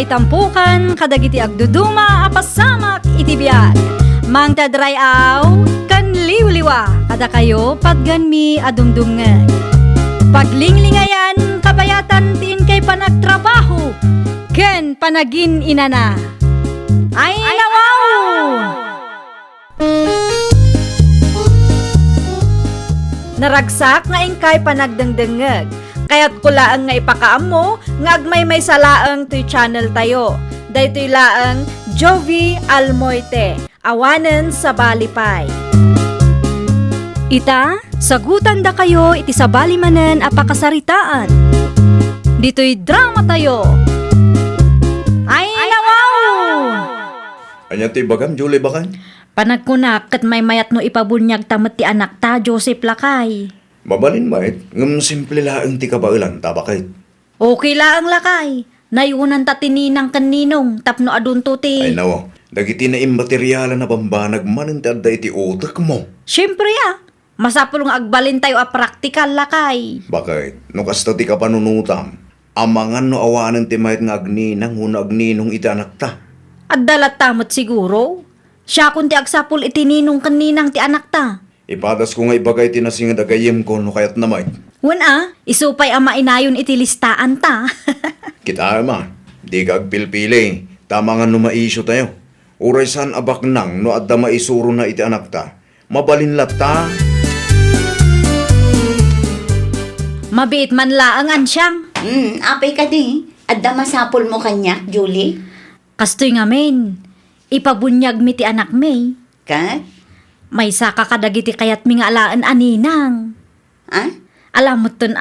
May tampukan, kadagiti agduduma, apasamak itibiyag. Mang tadrayaw, kan liwliwa, kada kayo pagganmi adumdumngeg. Paglinglingayan, kabayatan tiin kay panagtrabaho, ken panagin inana. Ay nawaw! Naragsak nga ingkay panagdengdengeg. Kaya't kulaang nga ipakaam mo, nga agmay may salaang to'y channel tayo. Daytoy laang Jovi Almoite, awanen sa balipay. Ita, sagutan da kayo iti sa balimanen apakasaritaan. Dito'y drama tayo. Ay nawaw! Anya ti bagam, Julie bakan? Panagkunak kat may mayat no ipabunyag tamat ti anak ta, Joseph Lakay. Mabalin mait, ngam simple laang ti kabailan, tabakit. Okay lang lakay. Nayunan ta tininang kaninong tapno adunto ti. Ay nawa, dagiti na immateryala na bambanag manin ti adda iti utak mo. Siyempre masapul nga agbalin tayo a praktikal lakay. Bakit? No kasta ti kapanunutam, amangan no awanan ti mayat nga agninang huna agninong iti anak ta. At dalat tamot siguro. Siya kun ti agsapul itininong kaninang ti anak ta. Ipadas ko nga ibagay tinasing dagayem ko no kayat namay. Wana, isupay ama inayon iti listaan ta. Kita ama, di ka agpilpili, tama nga no maisyo tayo. Uray san abak nang no adda maisuro na iti anak ta. Mabalin ta. Mabiit man laang ansyang. Apay ka di. Adda masapol mo kanyak, Julie. Kastoy nga men, ipabunyag mi ti anak may. Kat? May saka kadagiti kayat mi nga alaan aninang. Ah? Alam mo ton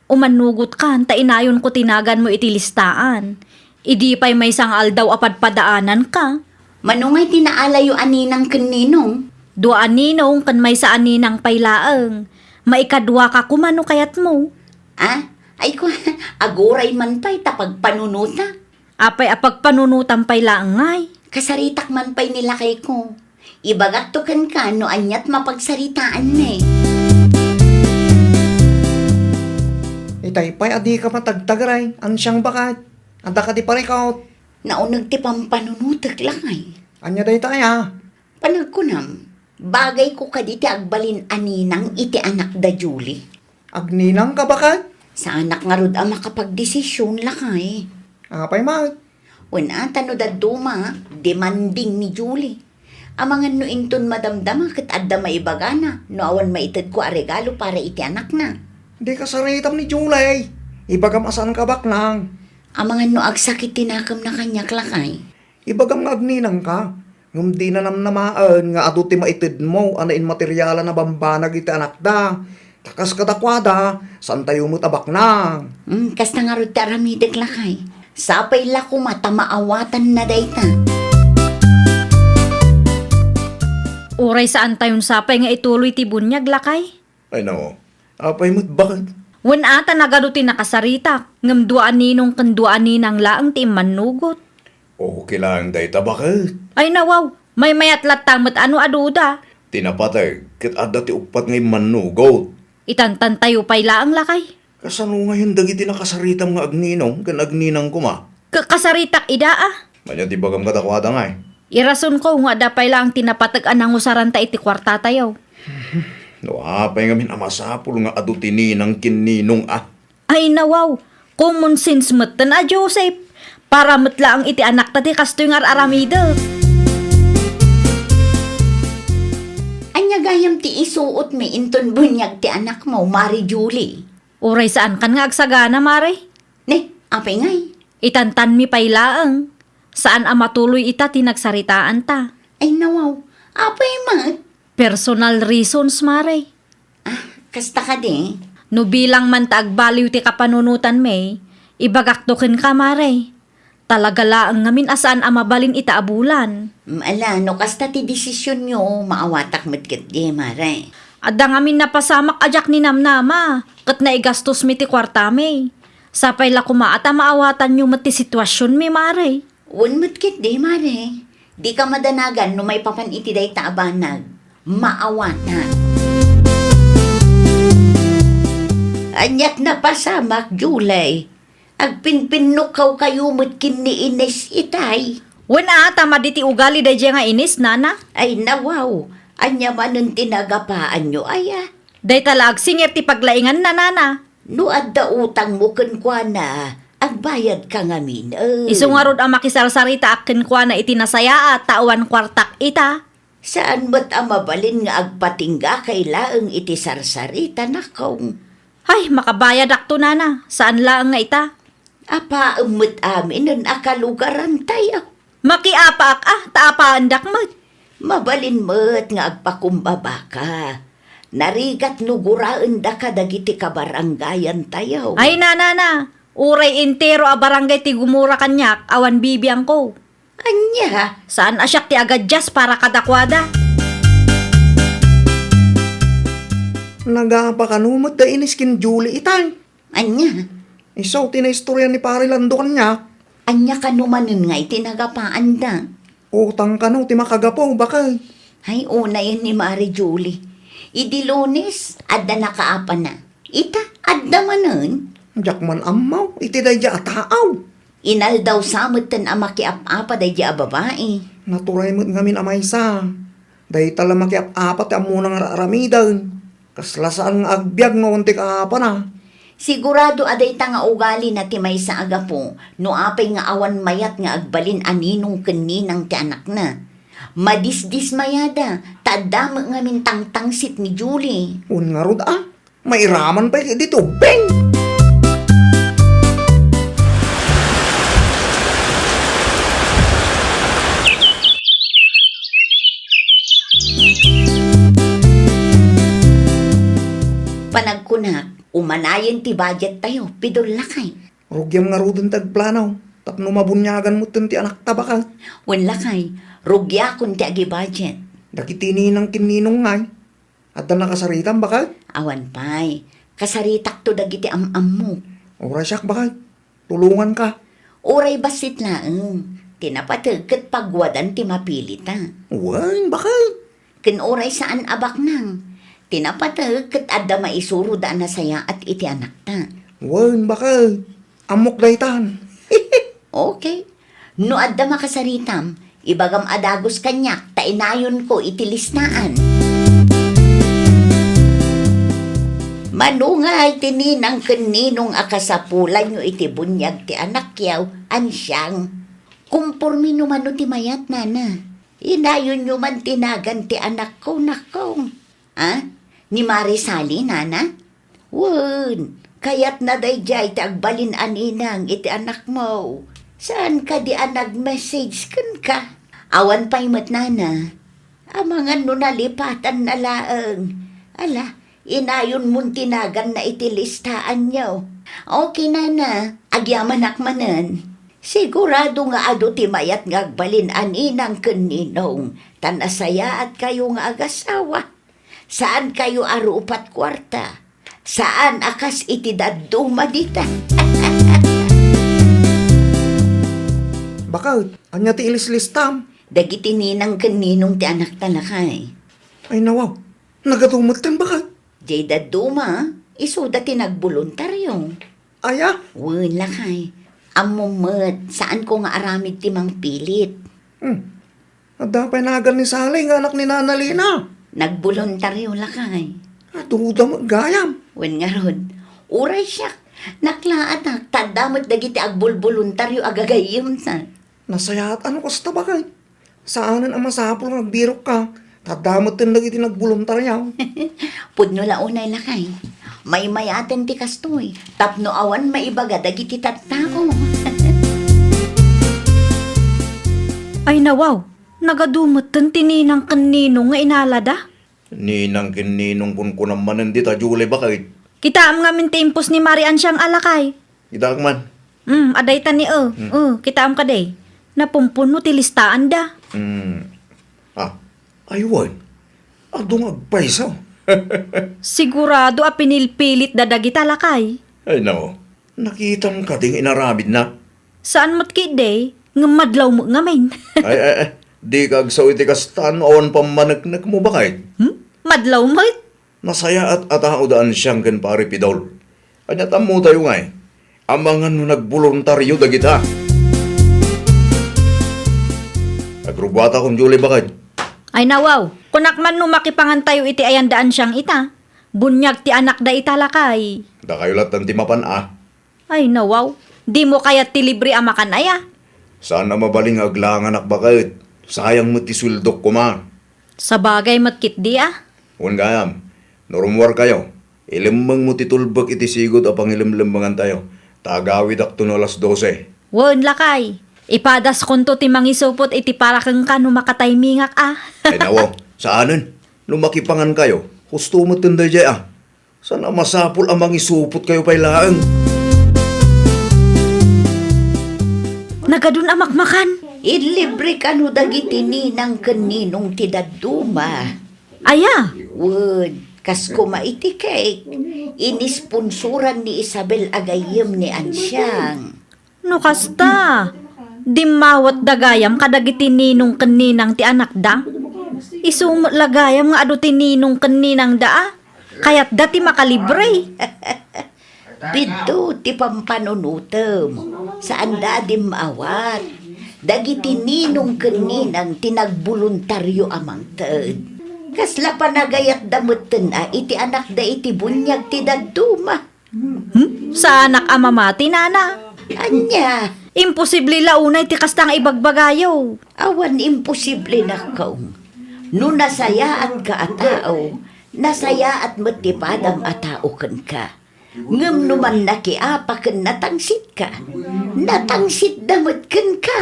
umanugot kan, ta inayon ko tinagan mo iti listaan. Idi pa'y may sang aldaw apadpadaanan ka. Manungay tinaalayo aninang kaninong. Dua aninong kan may sa aninang paylaang. Maikadwa ka kumano kayat mo. Ah? Ay ko, aguray man pa'y tapagpanunuta. Apay apagpanunutan paylaang ngay. Kasaritak man pa'y nilakay ko. Ibagatukan ka no anyat mapagsaritaan na eh. Itay pa'y adi ka matagtagaray, ansyang bakat. Anda ka di parikaut. Naunag ti pampanunutak lang ay. Anya day taya. Panagkunam, bagay ko ka diti agbalin aninang iti anak da Julie. Agninang ka bakat. Sa anak nga rod ang makapagdesisyon lang ay. Apay mat. Wala tano da duma, demanding ni Julie. Amangan no inton madamdama kat adda maibagana, no awan maitid ko a regalo para iti anak na. Di ka saritam ni Julay. Ibagam asan ka baknang. Amangan no agsakit tinakam na kanyak lakay. Ibagam nga agninang ka. Ngum di na namnamaan nga aduti maitid mo anain materyala na bambanag iti anak da. Takas katakwada, san tayo mo tabak na. Kasta nga rod taramidag lakay. Sapay lako mata maawatan na dayta. Uray saan tayon sapay nga ituloy ti bunyag lakay. Ay nawa, apay mo't bakit? Wan ata nagaduti nakasarita. Ngam duaan ninong kan duaan ninang laang ti manugot. O kilang day tabakit. Ay nawaw, may mayat latamot ano aduda. Tinapatay, kit adda ti upat ngay manugot. Itantan tayo pay laang lakay. Kasano ngayon dagiti nakasaritam nga agninong, kan agninang kuma. Kasaritak ida Manya ti bagam katakwada nga eh. Irason ko nga dapay lang tinapatag anang usaran ta iti kwarta tayo. No, apay ngamin amasapul nga adu tininang kininong Ay nawaw, common sense matan Joseph. Para matla ang iti anak ta ti kastoy nga aramida. Anya gayam ti isuot mi inton bunyag ti anak mo, Mari Julie. Uray saan kan nga agsagana mare? Ne, apay ngay. Itantan mi paylaang. Saan ang matuloy ita tinagsaritaan ta? Ay nawaw, apay mat. Personal reasons mare. Kasta ka di. No bilang man ta agbaliw ti kapanunutan may, ibagaktoken ka mare. Talaga laang ngamin asaan ang mabalin ita abulan. Ala, no kasta ti desisyon nyo, maawatak matkat di, Mare. Adda ngamin napasamak ajak ni namnama, kat naigastos mi ti kwarta may. Sapay la kumaata maawatan nyo mati sitwasyon mi mare. Un matkat di, Mare. Di ka madanagan no may papan iti day taabanag. Maawatan. Anyat na pasamak, July. Agpinpinukaw kayo mo't kini Ines itay. Wala, tama diti ugali day nga inis, nana. Ay nawaw, anya man ang tinagapaan nyo aya. Day talag singir ti paglaingan na, nana. No adda utang mo kwa na, agbayad ka ngamin. Iso nga rod ang makisarsarita akin kwa na itinasaya at tawan kwartak ita. Saan ba't ang mabalin nga agpatingga kay laeng iti sarsarita na kong? Ay, makabayad akto, nana. Saan lang nga ita? Apa umut amin ang akalugaran tayo. Makiapa taapaan dakmat. Mabalin mo't nga agpakumbaba ka. Narigat nuguraan da ka dagiti kabaranggayan tayo. Ay, nana. Uray intero a barangay ti gumura kanyak, awan bibiyang ko. Anya, Saan asyak ti agadjas para kadakwada? Nagapakanumot da inis kin Julie itay. anya, Isaw tinaistorya ni pare Lando kanya. anya ka numanin nga itinagapaan da. Utang ka no, ti makagapaw bakal. Ay, una yan ni Mari Julie. Idi Lunes, adda nakaapa na. Ita, adda manon. Diyak man amaw, iti day ja ataaw. Inal daw samot tan amakiap-apa day di a babae. Naturay mo't ngamin amay sa. Day tala makiap-apat ti amunang raramidan. Kaslasaan nga agbyag no unti kaapa na. Sigurado aday ta nga ugali na ti may sa aga po, no apay nga awan mayat nga agbalin aninong kaninang ti anak na. Madisdis mayada, tadam nga mintang tangsit ni Julie. Un nga rod mairaman pa dito, beng! Panagkunak, umanayan ti budget tayo, pidol lakay. Rugyam nga rodon tagplanaw. Tapno mabunyagan mo ti anak tabaka. Wan lakay, rugya kun ti agi budget. Dakitini ng kininong ngay. At na nakasaritan baka. Awan pay, kasaritak to dagiti am-am mo. Ora siyak baka. Tulungan ka. Oray basit laeng, tinapatag kat pagwadan ti mapilita. Uwan baka. Ken oray saan abak nang, tinapatag kat adda maisuro da na saya at iti anak ta. Uwan baka. Amok daytan. Okay, no adda makasaritam, ibagam adagos kanyak, tainayon ko iti lisnaan. Manungay tininang kaninong akasapulan nyo iti bunyag ti anak yaw, ansyang. Kumpurmi no mano ti mayat nana. Inayon nyo man tinagan ti anak ko nakong. Ha? Ni Marisali nana? Wen, kayat na dayjay ti agbalin aninang iti anak mo. Saan ka di nag-message kan ka? Awan pa'y mat nana. Amangan no nalipatan na laeng. Ala, inayon mong tinagan na itilistaan nyo. Okay nana, agyaman akmanan. Sigurado nga ado ti mayat nga agbalin aninang kaninong. Tanasaya at kayo nga agasawa. Saan kayo arupat kwarta? Saan akas iti daduma dita? Baka. Anya ti ilis-listam. Dagiti ninang kaninong ti anak talakay. Ay nawaw. Nagatumot kan baka. Jay daduma, isuda ti nagboluntaryo. Aya. Wen lakay. Amumet, saan ko nga aramid ti mang pilit. Adapay nagal ni Salay nga anak ni Nana Lina. Nagboluntaryo lakay. Duda mo gayam. Wen nga ron, uray siya. Naklaat na, tadamot dagiti agbulboluntaryo agagayim sa. Nasayaat ano kasta bakay. Saanan ang masapol nga nagbirok ka. Tadamot din lagi tinagbuluntaryaw. Pudno launay lakay. May mayaten ti kastoy. Tapno awan maibaga dagiti tattao. Ay nawaw, nagadumot tan tininang kanino nga inalada. Ninang kininong kun naman hindi ta Julie bakit? Kita am nga mintimpos ni Marian siyang alakay. Idag man. Aday ta ni kita am kaday. Napumpun mo ti listaan da. Aywan. Adong agpaisaw. Sigurado a pinilpilit dadagi talakay. Ay no. Nakita mo ka ding inarabid na. Saan mo't kiday, nga madlaw mo ngamin. Ay. Di kag sa iti kastan awan pamanagnak mo bakit? Madlaw mo't? Nasaya at atao daan siyang kan pari pidol. Anya tamo tayo nga eh. Amangan no nagboluntaryo dagita. Agrubata kong Julie bakit? Ay nawaw, kunak man no makipangantayo iti ayandaan siyang ita. Bunyag ti anak da italakay. Da kayo latan ti mapan Ay nawaw, di mo kaya ti libre amakan aya. Sana mabaling aglangan anak bakit? Sayang mo ti suldok ko ma. Sa bagay matkit di Huwag gayam, norumwar kayo. Ilimang mo titulbak iti sigod a pangilimlimbangan tayo. Tagawid akto no alas 12. Won lakay. Ipadas konto ti mangisupot iti parakeng ka no makataymingak Ay nawo, saanan? Lumakipangan kayo. Husto mo tinday jay Sana masapul ang mangisupot kayo pay laang. Nagadun amakmakan. Ilibre ka no dagiti ninang kaninong tidaduma. Aya, Wood, kas kumaiti cake. Inisponsoran ni Isabel Agayem ni Ansyang. no kasta. Di mawat dagayam kadagiti ninong kaninang ti anak da. Isumot lagayam nga adu ti ninong kaninang da Kayat dati makalibre. Bidto ti pampanunutem. Saan da di maawat. Dagiti ninong kaninang tinagboluntaryo amang ted. Kasla panagayat damutten iti anak da iti bunyag ti daduma. Sa anak amamati nana. Anya, Imposible launay ti kastang ibagbagayo. awan imposible na kaong. No nasaya at kaatao, nasaya at matipadam atao ken ka. Ngem numan nakiapa ken natangsit ka. Natangsit damot ken ka.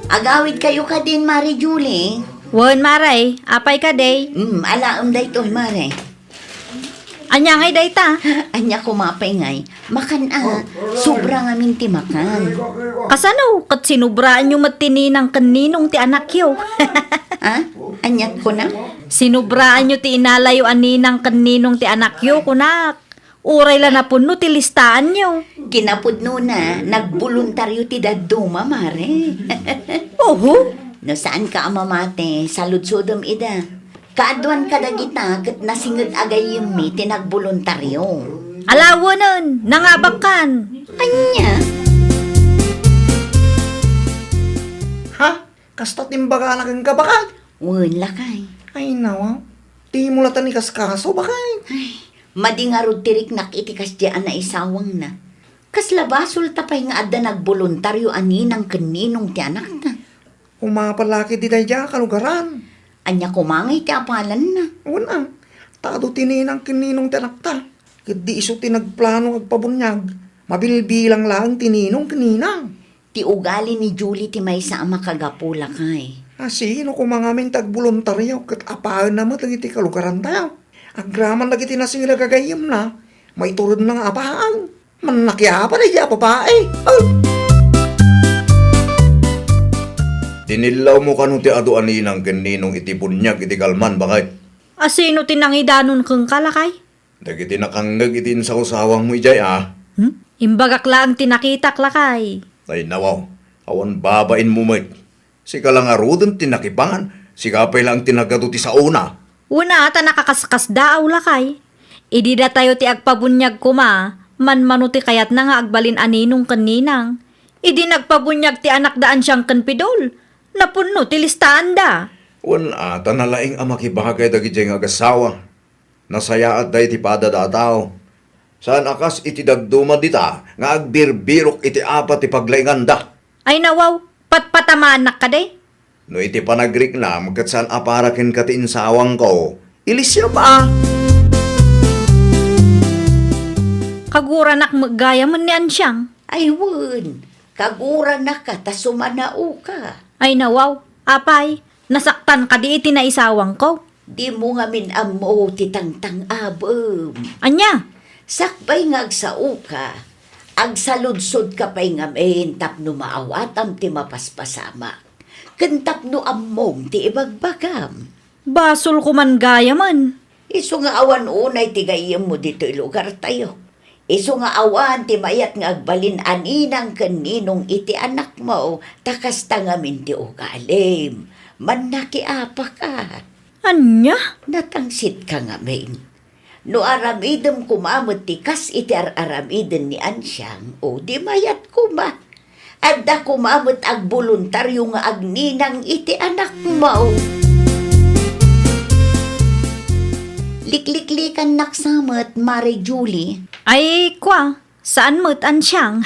Agawid kayo ka din, Mari Julie. Won maray, apay ka day. Alaam da ito, Mari. Anya ngay day ta. Anya kumapay ngay. Makan sobra nga minti makan. Kasano, kat sinubraan yung matininang kaninong ti anak yo. Anyat ko na? Sinubraan nyo ti inalayo aninang kaninong ti anak yo, kunak. Uray la na puno ti listaan nyo. Kinapudno na, nagboluntaryo ti daduma, Mare. Oho, No, saan ka amamate? Sa ludsodom ida. Kaadwan ka dagita, kat nasingad agay yung mi, tinagboluntaryo. alawo nun, nangabakan. Anya? Ha? Kasta timbaga na kang kabakal? Wala kay. Ay nawa. Di mo latan ni kaskaso bakay. Madingarod tirik nakitikas diyan na isawang na. Kaslabasol tapay nga adda nagboluntaryo aninang kaninong ti anak na. Umapalaki di tayo kalugaran. Anya kumangay ti apalan na. Una, tado tininang kininong tinakta. Kadi iso tinagplano agpabunyag. Mabilbilang lang tininong kininang. Ti ugali ni Julie ti may sa ama kagapula kay. Sino kung mga aming tagboluntaryo kat apaan naman tagiti kalugaran tayo. Agraman lagi tinasing nagagayim na. May turod ng apaan. Manakiapa na iya babae. Tinilaw mo kanu ti adu aninang kaninong iti bunyag iti kalman bakit? Asino tinangidanon keng kalakay? Dagiti nakanggag itin sa usawang mo ijay Imbagak lang tinakitak lakay. Ay nawaw, awan babain mo met. Sika lang arudon tinakibangan, sika pa'y lang tinagado ti sa una. Una ata nakakaskas daaw lakay. Idi da tayo ti agpabunyag kuma, man ti kayat na nga agbalin aninong kaninang. Idi nagpabunyag ti anak daan siyang kanpidol. Napunno ti listaan da. Wan ata nalaing amakibagay dagiti nga agasawa. Nasaya at day ti padadataw. Saan akas iti dagduma dita, nga agbirbirok iti apat ti paglaingan da. Ay nawaw, patpatamaan na ka day. No iti panagrik na, magkat saan aparakin ka ti insawang ko, ilisya pa. Kagura nak magaya man ni Ansyang. Ay wun, kagura na ka, ta sumanao ka. Ay nawaw, apay, nasaktan ka di iti na isawang ko. Di mo nga minamo ti tangtang abem. Anya, Sakbay nga agsao ka, agsaludsod ka pa'y nga main tapno maawatam ti mapaspasama. Kentapno ammong ti ibagbagam. basol ko man gaya man. Iso nga awan unay ti gayem mo dito lugar tayo. Iso nga awan ti mayat nga agbalin aninang kaninong iti anak mo, takas tangamin ti ugalim. Man nakiapa ka. Anya? Natangsit ka nga main. No aramidem kumamot ti kas iti aramiden ni Ansyang, o di mayat kuma. Adda kumamot ag voluntaryo nga agninang iti anak mo. Likliklikan naksamot, Mare Julie. Ay, kwa, saan mo't Ansyang?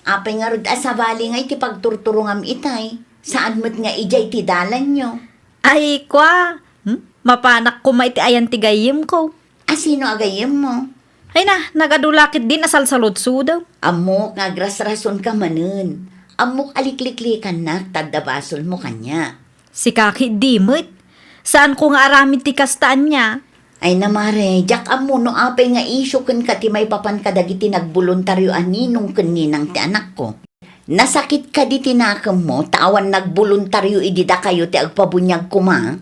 Apay nga rod asabali nga iti pagturturungam itay. Saan mo't nga ijay ti dalan nyo? Ay, kwa, mapanak ko maiti ayan tigayim ko. Asino agayem mo? Ay na, nagadulakit din asal sa lutso daw. Amok nga grasrason ka manen. Amok alikliklikan nak, tadabasol mo kanya. Si Kaki di mo't. Saan ko nga aramid ti kastaan niya? Ay namare, jak amo no apay nga isyo ken kati may papan kadagiti nagboluntaryo aninong keninang ti anak ko. Nasakit ka di tinakam mo, tawan nagboluntaryo idida kayo ti agpabunyag kuma.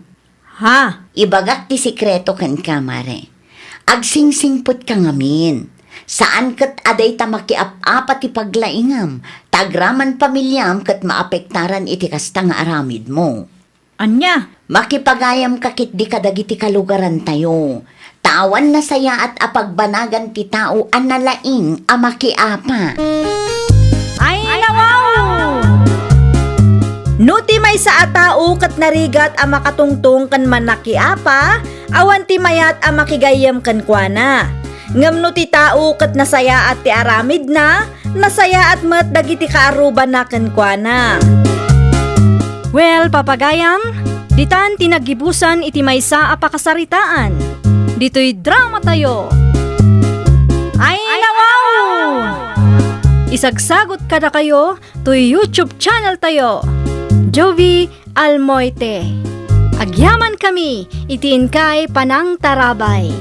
Ha? Ibagak ti sikreto ken kamare. Agsingsingpot ka ngamin. Saan kat aday ta makiap-apat ti paglaingam, tagraman pamilyam kat maapektaran iti kasta nga aramid mo. Anya? Makipagayam kakit di kadagiti kalugaran tayo. Tawan na saya at apagbanagan ti tao analaing amakiapa. Ay, nawaw! Nuti may sa atao kat narigat a makatungtong kan manakiapa, awan ti mayat a makigayam kan kuana. Ngam no ti tao kat nasaya at ti aramid na, nasaya at mat dagiti kaaruban na kan kuana. Well, papagayam, ditan tinagibusan iti maysa a pakasaritaan. Dito'y drama tayo. Ay, nawaw! Isagsagot kada kayo to YouTube channel tayo. Jovi Almoite. Agyaman kami, itiin kay Panang Tarabay.